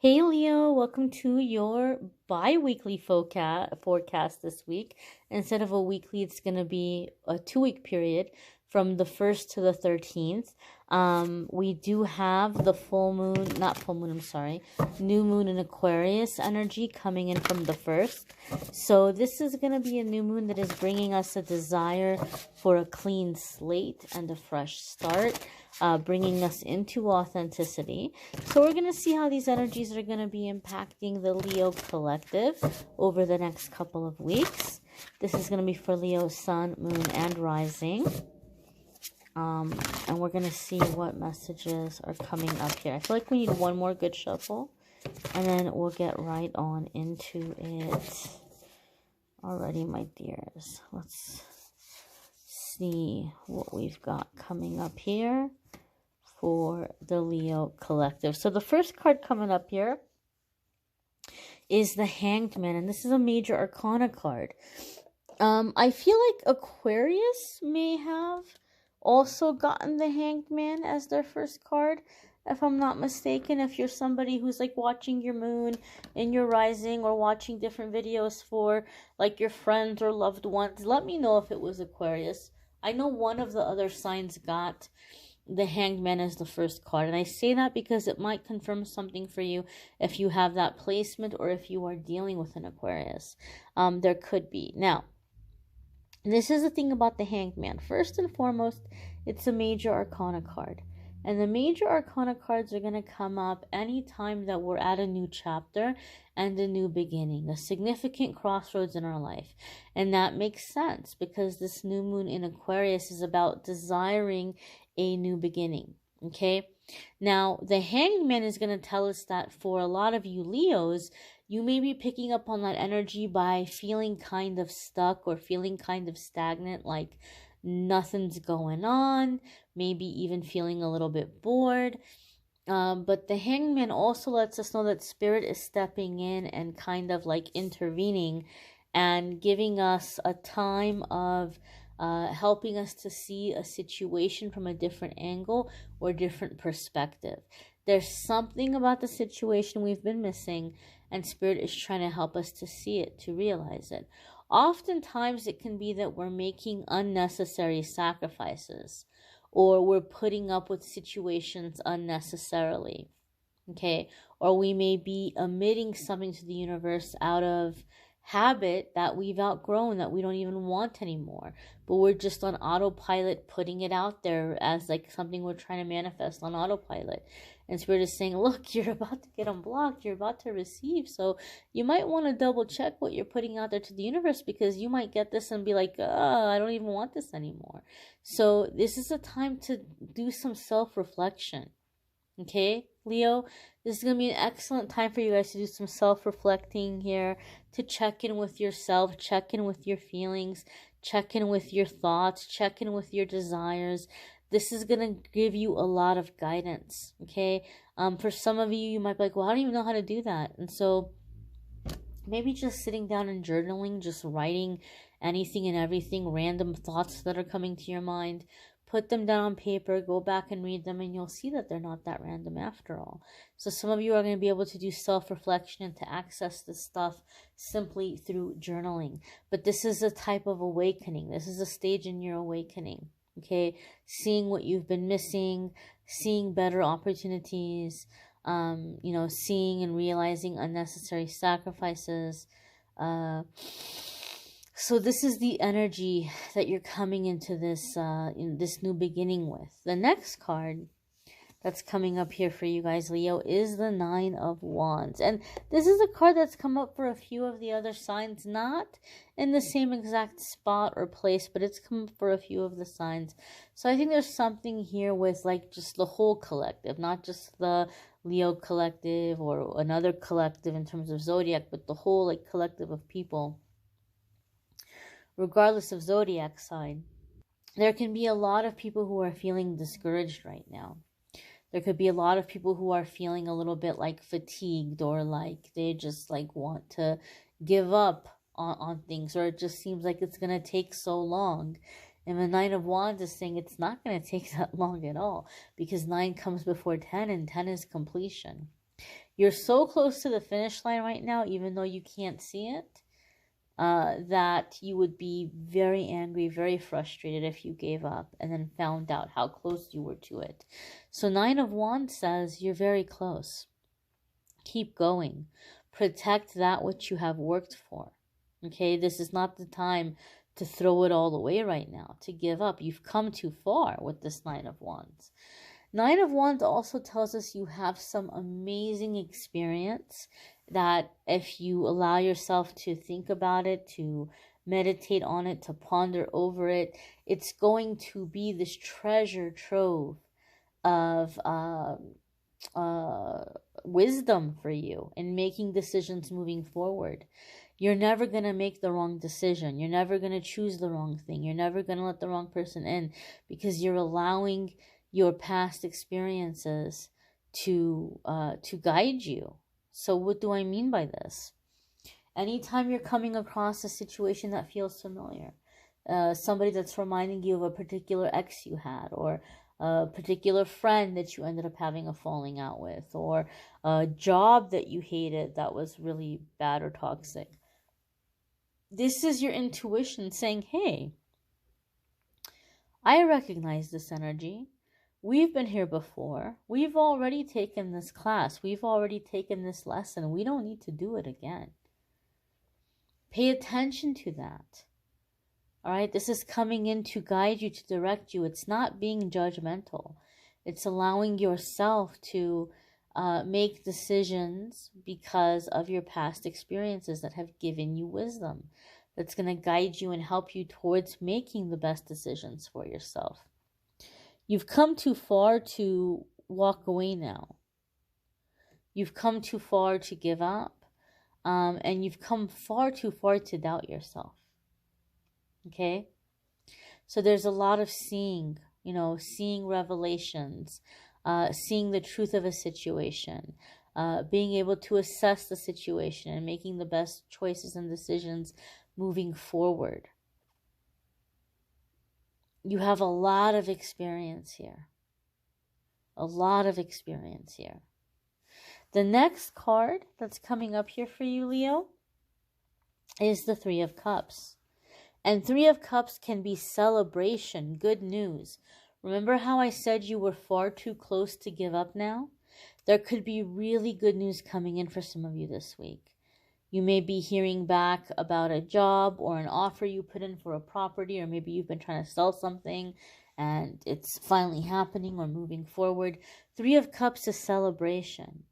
Hey Leo, welcome to your bi-weekly forecast this week. Instead of a weekly, it's going to be a 2-week period from the 1st to the 13th. We do have the new moon in Aquarius energy coming in from the 1st. So this is going to be a new moon that is bringing us a desire for a clean slate and a fresh start. Bringing us into authenticity. So we're going to see how these energies are going to be impacting the Leo collective over the next couple of weeks. This is going to be for Leo, Sun, Moon, and Rising. And we're going to see what messages are coming up here. I feel like we need one more good shuffle, and then we'll get right on into it. Alrighty, my dears. Let's see what we've got coming up here for the Leo collective. So the first card coming up here is the Hanged Man, and this is a major arcana card. I feel like Aquarius may have also gotten the Hanged Man as their first card, if I'm not mistaken. If you're somebody who's like watching your moon and your rising, or watching different videos for like your friends or loved ones, let me know if it was Aquarius. I know one of the other signs got the Hanged Man as the first card, and I say that because it might confirm something for you if you have that placement, or if you are dealing with an Aquarius. There could be. Now, this is the thing about the Hanged Man. First and foremost, it's a major arcana card. And the major arcana cards are going to come up anytime that we're at a new chapter and a new beginning, a significant crossroads in our life. And that makes sense because this new moon in Aquarius is about desiring a new beginning. Okay? Now, the Hanged Man is going to tell us that for a lot of you Leos, you may be picking up on that energy by feeling kind of stuck or feeling kind of stagnant, like nothing's going on, maybe even feeling a little bit bored. But the Hanged Man also lets us know that Spirit is stepping in and kind of like intervening and giving us a time of helping us to see a situation from a different angle or different perspective. There's something about the situation we've been missing, and Spirit is trying to help us to see it, to realize it. Oftentimes, it can be that we're making unnecessary sacrifices, or we're putting up with situations unnecessarily, okay? Or we may be emitting something to the universe out of habit that we've outgrown, that we don't even want anymore, but we're just on autopilot, putting it out there as like something we're trying to manifest on autopilot. And Spirit is saying, look, you're about to get unblocked, you're about to receive, so you might want to double check what you're putting out there to the universe, because you might get this and be like, I don't even want this anymore. So this is a time to do some self-reflection. Okay, Leo, this is going to be an excellent time for you guys to do some self-reflecting here, to check in with yourself, check in with your feelings, check in with your thoughts, check in with your desires. This is going to give you a lot of guidance, okay? For some of you, you might be like, well, I don't even know how to do that. And so maybe just sitting down and journaling, just writing anything and everything, random thoughts that are coming to your mind. Put them down on paper, go back and read them, and you'll see that they're not that random after all. So some of you are going to be able to do self-reflection and to access this stuff simply through journaling. But this is a type of awakening. This is a stage in your awakening, okay? Seeing what you've been missing, seeing better opportunities, seeing and realizing unnecessary sacrifices. So this is the energy that you're coming into this this new beginning with. The next card that's coming up here for you guys, Leo, is the Nine of Wands. And this is a card that's come up for a few of the other signs, not in the same exact spot or place, but it's come up for a few of the signs. So I think there's something here with like just the whole collective, not just the Leo collective or another collective in terms of zodiac, but the whole like collective of people, regardless of zodiac sign. There can be a lot of people who are feeling discouraged right now. There could be a lot of people who are feeling a little bit like fatigued, or like they just like want to give up on things, or it just seems like it's going to take so long. And the Nine of Wands is saying it's not going to take that long at all, because 9 comes before 10, and 10 is completion. You're so close to the finish line right now, even though you can't see it, that you would be very angry, very frustrated if you gave up and then found out how close you were to it. So 9 of Wands says you're very close. Keep going. Protect that which you have worked for. Okay, this is not the time to throw it all away right now, to give up. You've come too far with this 9 of Wands. 9 of Wands also tells us you have some amazing experience that if you allow yourself to think about it, to meditate on it, to ponder over it, it's going to be this treasure trove of wisdom for you in making decisions moving forward. You're never going to make the wrong decision. You're never going to choose the wrong thing. You're never going to let the wrong person in, because you're allowing your past experiences to guide you. So what do I mean by this? Anytime you're coming across a situation that feels familiar, somebody that's reminding you of a particular ex you had, or a particular friend that you ended up having a falling out with, or a job that you hated that was really bad or toxic, this is your intuition saying, hey, I recognize this energy. We've been here before. We've already taken this class. We've already taken this lesson. We don't need to do it again. Pay attention to that. All right, this is coming in to guide you, to direct you. It's not being judgmental. It's allowing yourself to make decisions because of your past experiences that have given you wisdom. That's going to guide you and help you towards making the best decisions for yourself. You've come too far to walk away now. You've come too far to give up. And you've come far too far to doubt yourself. Okay? So there's a lot of seeing revelations, seeing the truth of a situation, being able to assess the situation and making the best choices and decisions moving forward. You have a lot of experience here. A lot of experience here. The next card that's coming up here for you, Leo, is the 3 of Cups. And 3 of Cups can be celebration, good news. Remember how I said you were far too close to give up now? There could be really good news coming in for some of you this week. You may be hearing back about a job or an offer you put in for a property, or maybe you've been trying to sell something and it's finally happening or moving forward. 3 of Cups is celebration.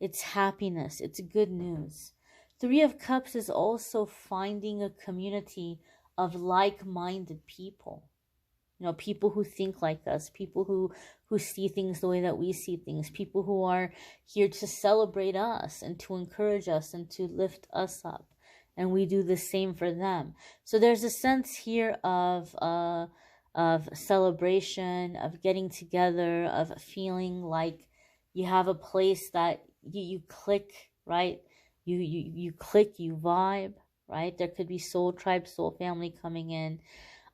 It's happiness. It's good news. 3 of Cups is also finding a community of like-minded people. People who think like us, people who see things the way that we see things, people who are here to celebrate us and to encourage us and to lift us up. And we do the same for them. So there's a sense here of celebration, of getting together, of feeling like you have a place that you click, right? You click, you vibe, right? There could be soul tribe, soul family coming in.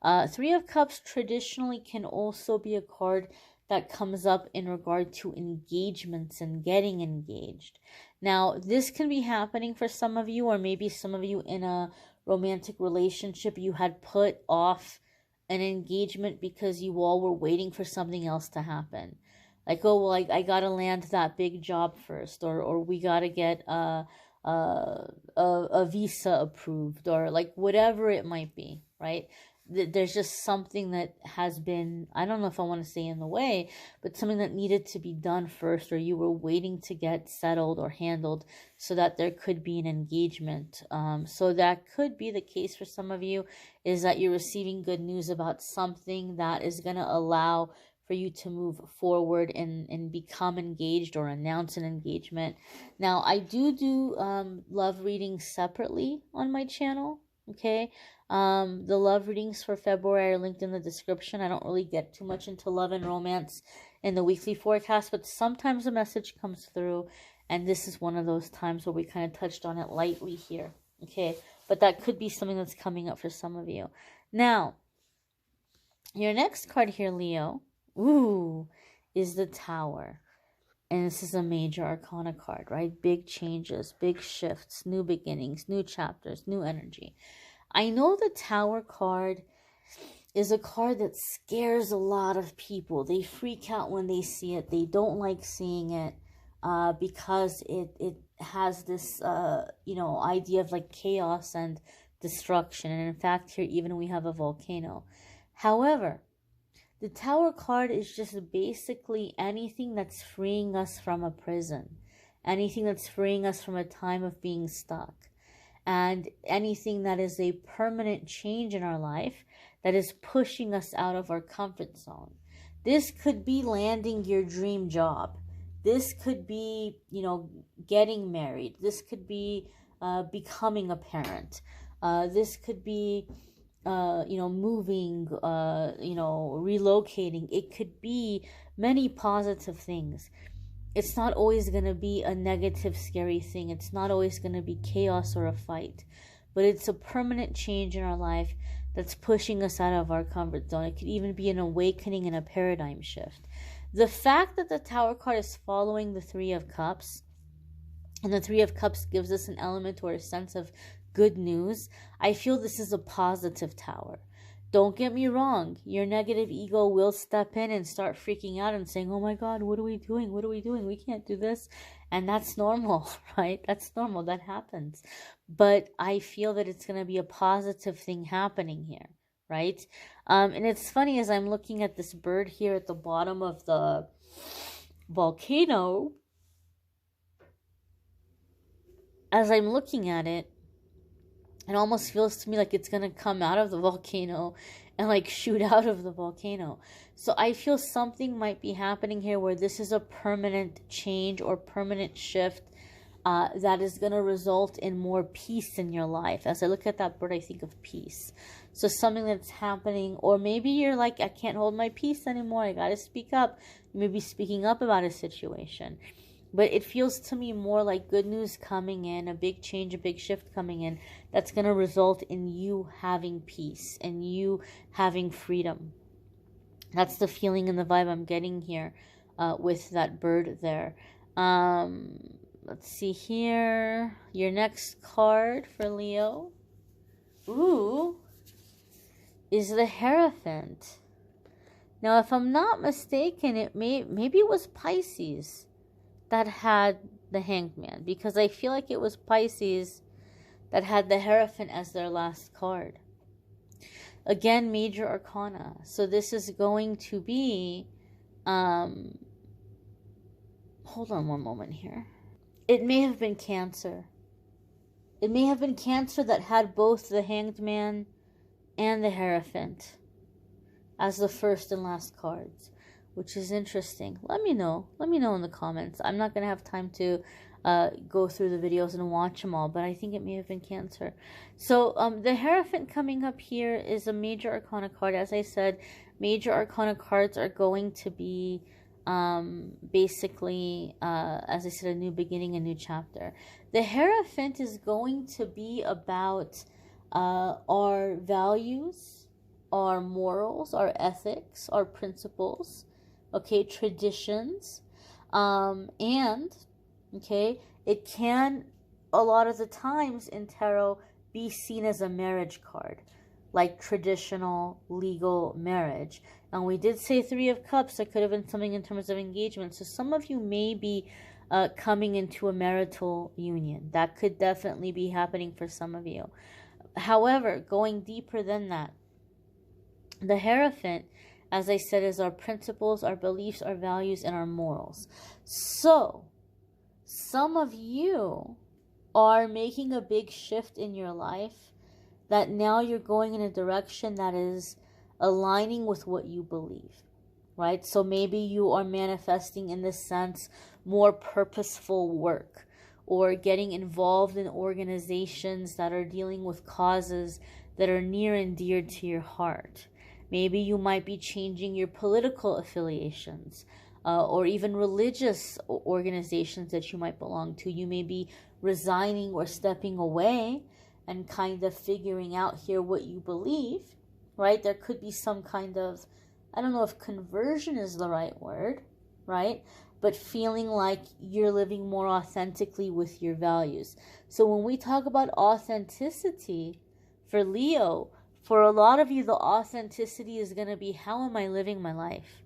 3 of Cups traditionally can also be a card that comes up in regard to engagements and getting engaged. Now, this can be happening for some of you, or maybe some of you in a romantic relationship, you had put off an engagement because you all were waiting for something else to happen. Like, oh, well, I gotta land that big job first, or we gotta get a visa approved, or like whatever it might be, right? There's just something that has been, I don't know if I want to say in the way, but something that needed to be done first, or you were waiting to get settled or handled so that there could be an engagement. So that could be the case for some of you, is that you're receiving good news about something that is going to allow for you to move forward and become engaged or announce an engagement. Now, I do love readings separately on my channel, okay? The love readings for February are linked in the description. I don't really get too much into love and romance in the weekly forecast, but sometimes a message comes through, and this is one of those times where we kind of touched on it lightly here, okay? But that could be something that's coming up for some of you. Now, your next card here, Leo, is the Tower. And this is a major arcana card, right? Big changes, big shifts, new beginnings, new chapters, new energy. I know the Tower card is a card that scares a lot of people. They freak out when they see it. They don't like seeing it because it has this, idea of like chaos and destruction. And in fact, here even we have a volcano. However, the Tower card is just basically anything that's freeing us from a prison, anything that's freeing us from a time of being stuck, and anything that is a permanent change in our life that is pushing us out of our comfort zone. This could be landing your dream job. This could be, getting married. This could be becoming a parent. This could be moving, relocating. It could be many positive things. It's not always going to be a negative, scary thing. It's not always going to be chaos or a fight. But it's a permanent change in our life that's pushing us out of our comfort zone. It could even be an awakening and a paradigm shift. The fact that the Tower card is following the Three of Cups, and the Three of Cups gives us an element or a sense of good news, I feel this is a positive Tower. Don't get me wrong, your negative ego will step in and start freaking out and saying, oh my God, what are we doing? What are we doing? We can't do this. And that's normal, right? That's normal. That happens. But I feel that it's going to be a positive thing happening here, right? And it's funny, as I'm looking at this bird here at the bottom of the volcano, as I'm looking at it, it almost feels to me like it's going to come out of the volcano and like shoot out of the volcano. So I feel something might be happening here where this is a permanent change or permanent shift that is going to result in more peace in your life. As I look at that bird, I think of peace. So something that's happening, or maybe you're like, I can't hold my peace anymore. I got to speak up. You may be speaking up about a situation. But it feels to me more like good news coming in, a big change, a big shift coming in, that's going to result in you having peace and you having freedom. That's the feeling and the vibe I'm getting here with that bird there. Let's see here. Your next card for Leo. Ooh. Is the Heraphant. Now, if I'm not mistaken, maybe it was Pisces that had the Hanged Man, because I feel like it was Pisces that had the Heraphant as their last card. Again, major arcana. So this is going to be, hold on one moment here. It may have been Cancer. It may have been Cancer that had both the Hanged Man and the Heraphant as the first and last cards, which is interesting. Let me know in the comments. I'm not going to have time to go through the videos and watch them all, but I think it may have been Cancer. So the Heraphant coming up here is a major arcana card. As I said, major arcana cards are going to be basically, as I said, a new beginning, a new chapter. The Heraphant is going to be about our values, our morals, our ethics, our principles, okay, traditions, and, okay, it can, a lot of the times in tarot, be seen as a marriage card, like traditional legal marriage. And we did say Three of Cups, that could have been something in terms of engagement. So some of you may be coming into a marital union. That could definitely be happening for some of you. However, going deeper than that, the Hierophant, as I said, is our principles, our beliefs, our values, and our morals. So, some of you are making a big shift in your life that now you're going in a direction that is aligning with what you believe, right? So maybe you are manifesting, in this sense, more purposeful work, or getting involved in organizations that are dealing with causes that are near and dear to your heart. Maybe you might be changing your political affiliations, or even religious organizations that you might belong to. You may be resigning or stepping away and kind of figuring out here what you believe, right? There could be some kind of, I don't know if conversion is the right word, right? but feeling like you're living more authentically with your values. So when we talk about authenticity for Leo, for a lot of you, the authenticity is going to be, how am I living my life?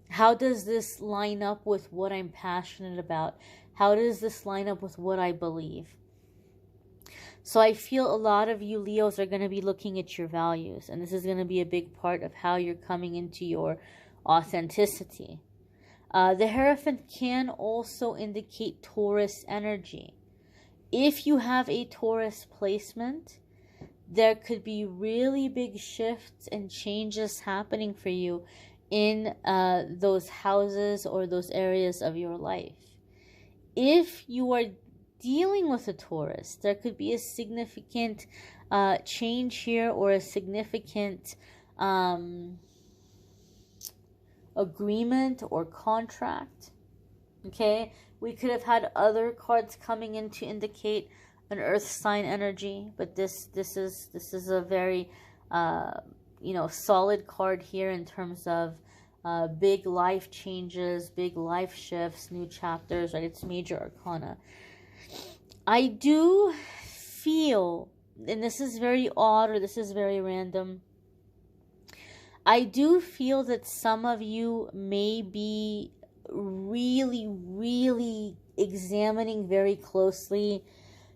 How does this line up with what I'm passionate about? How does this line up with what I believe? So I feel a lot of you Leos are going to be looking at your values, and this is going to be a big part of how you're coming into your authenticity. The Hierophant can also indicate Taurus energy. If you have a Taurus placement, there could be really big shifts and changes happening for you in those houses or those areas of your life. If you are dealing with a Taurus, there could be a significant change here, or a significant agreement or contract. Okay, we could have had other cards coming in to indicate an earth sign energy, but this is a very solid card here in terms of big life changes, big life shifts, new chapters, right? It's major arcana. I do feel, and this is very odd, or this is very random, I do feel that some of you may be really, really examining very closely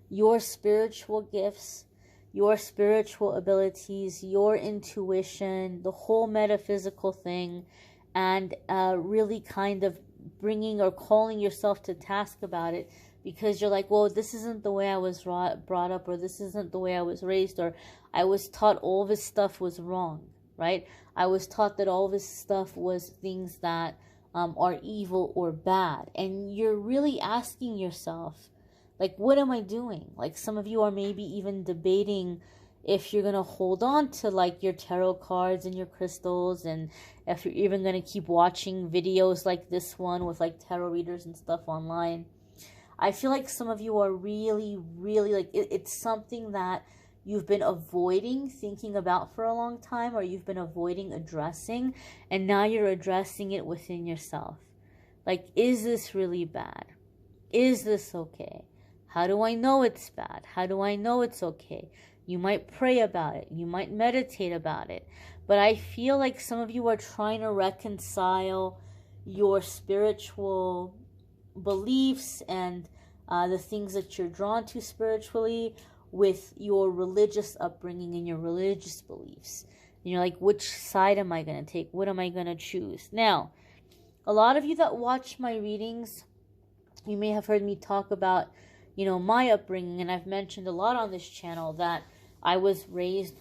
your spiritual gifts, your spiritual abilities, your intuition, the whole metaphysical thing, and really kind of bringing or calling yourself to task about it, because you're like, well, this isn't the way I was brought up, or this isn't the way I was raised, or I was taught all this stuff was wrong, right? I was taught that all this stuff was things that are evil or bad. And you're really asking yourself, like, what am I doing? Like, some of you are maybe even debating if you're going to hold on to, like, your tarot cards and your crystals, and if you're even going to keep watching videos like this one with, like, tarot readers and stuff online. I feel like some of you are really, really, like, it's something that you've been avoiding thinking about for a long time, or you've been avoiding addressing, and now you're addressing it within yourself. Like, is this really bad? Is this okay? How do I know it's bad? How do I know it's okay? You might pray about it. You might meditate about it. But I feel like some of you are trying to reconcile your spiritual beliefs and the things that you're drawn to spiritually with your religious upbringing and your religious beliefs. And you're like, which side am I going to take? What am I going to choose? Now, a lot of you that watch my readings, you may have heard me talk about, my upbringing, and I've mentioned a lot on this channel that I was raised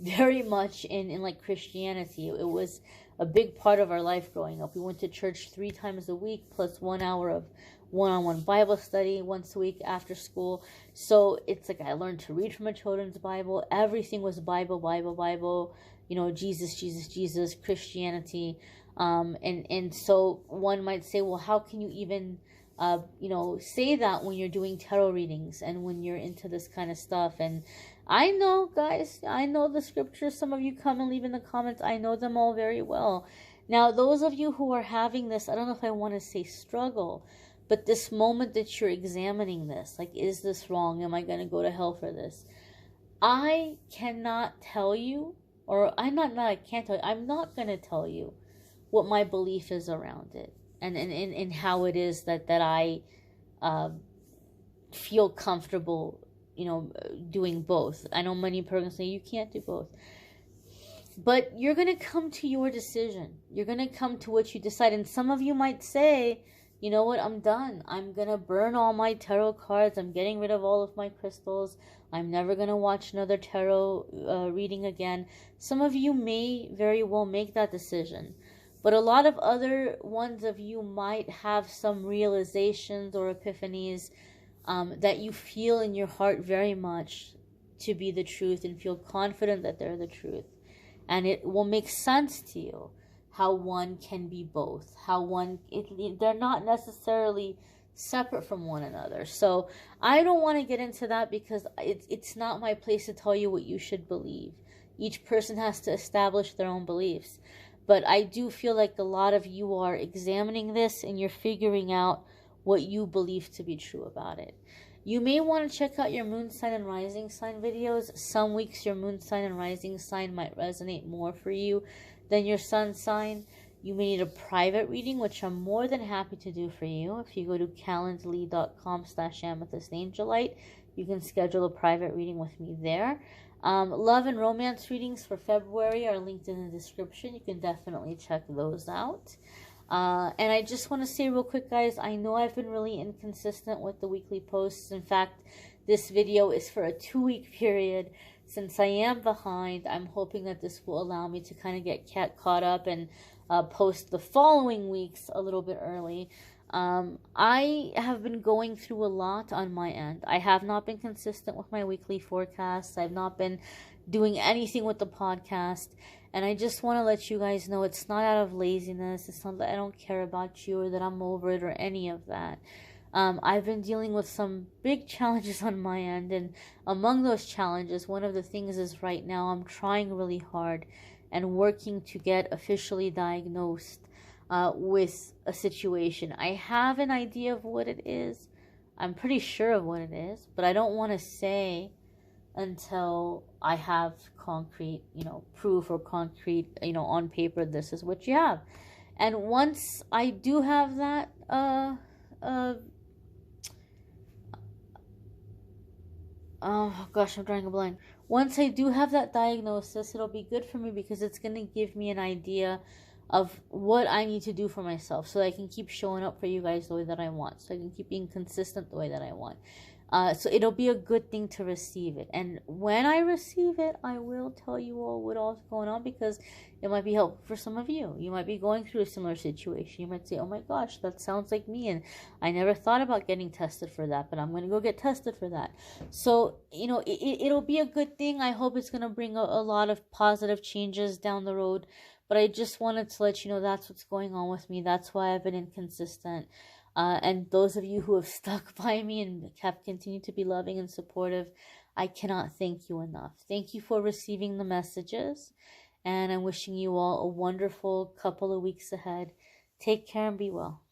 very much in like Christianity. It was a big part of our life growing up. We went to church 3 times a week, plus 1 hour of one-on-one Bible study once a week after school. So it's like I learned to read from a children's Bible. Everything was Bible, Bible, Bible. Jesus, Jesus, Jesus, Christianity. And so one might say, well, how can you even say that when you're doing tarot readings and when you're into this kind of stuff? And I know, guys, I know the scriptures. Some of you come and leave in the comments. I know them all very well. Now, those of you who are having this, I don't know if I want to say struggle, but this moment that you're examining this, like, is this wrong? Am I going to go to hell for this? I cannot tell you, or I'm not going to tell you what my belief is around it. And how it is that I feel comfortable, doing both. I know many people say you can't do both. But you're going to come to your decision. You're going to come to what you decide. And some of you might say, you know what, I'm done. I'm going to burn all my tarot cards. I'm getting rid of all of my crystals. I'm never going to watch another tarot reading again. Some of you may very well make that decision. But a lot of other ones of you might have some realizations or epiphanies that you feel in your heart very much to be the truth, and feel confident that they're the truth. And it will make sense to you how one can be both. They're not necessarily separate from one another. So I don't want to get into that, because it's not my place to tell you what you should believe. Each person has to establish their own beliefs. But I do feel like a lot of you are examining this and you're figuring out what you believe to be true about it. You may want to check out your moon sign and rising sign videos. Some weeks your moon sign and rising sign might resonate more for you than your sun sign. You may need a private reading, which I'm more than happy to do for you. If you go to calendly.com/amethystangelite, you can schedule a private reading with me there. Love and romance readings for February are linked in the description. You can definitely check those out. And I just want to say real quick, guys, I know I've been really inconsistent with the weekly posts. In fact, this video is for a 2-week period. Since I am behind, I'm hoping that this will allow me to kind of get caught up and post the following weeks a little bit early. I have been going through a lot on my end. I have not been consistent with my weekly forecasts. I've not been doing anything with the podcast. And I just want to let you guys know it's not out of laziness. It's not that I don't care about you or that I'm over it or any of that. I've been dealing with some big challenges on my end. And among those challenges, one of the things is right now I'm trying really hard and working to get officially diagnosed with a situation. I have an idea of what it is. I'm pretty sure of what it is, but I don't want to say until I have concrete, proof or concrete, on paper, this is what you have. And once I do have that, oh gosh, I'm drawing a blank. Once I do have that diagnosis, it'll be good for me because it's going to give me an idea of what I need to do for myself so that I can keep showing up for you guys the way that I want, so I can keep being consistent the way that I want. So it'll be a good thing to receive it. And when I receive it, I will tell you all what all's going on because it might be helpful for some of you. You might be going through a similar situation. You might say, oh my gosh, that sounds like me. And I never thought about getting tested for that, but I'm going to go get tested for that. So, it'll be a good thing. I hope it's going to bring a lot of positive changes down the road. But I just wanted to let you know that's what's going on with me. That's why I've been inconsistent. And those of you who have stuck by me and have continued to be loving and supportive, I cannot thank you enough. Thank you for receiving the messages. And I'm wishing you all a wonderful couple of weeks ahead. Take care and be well.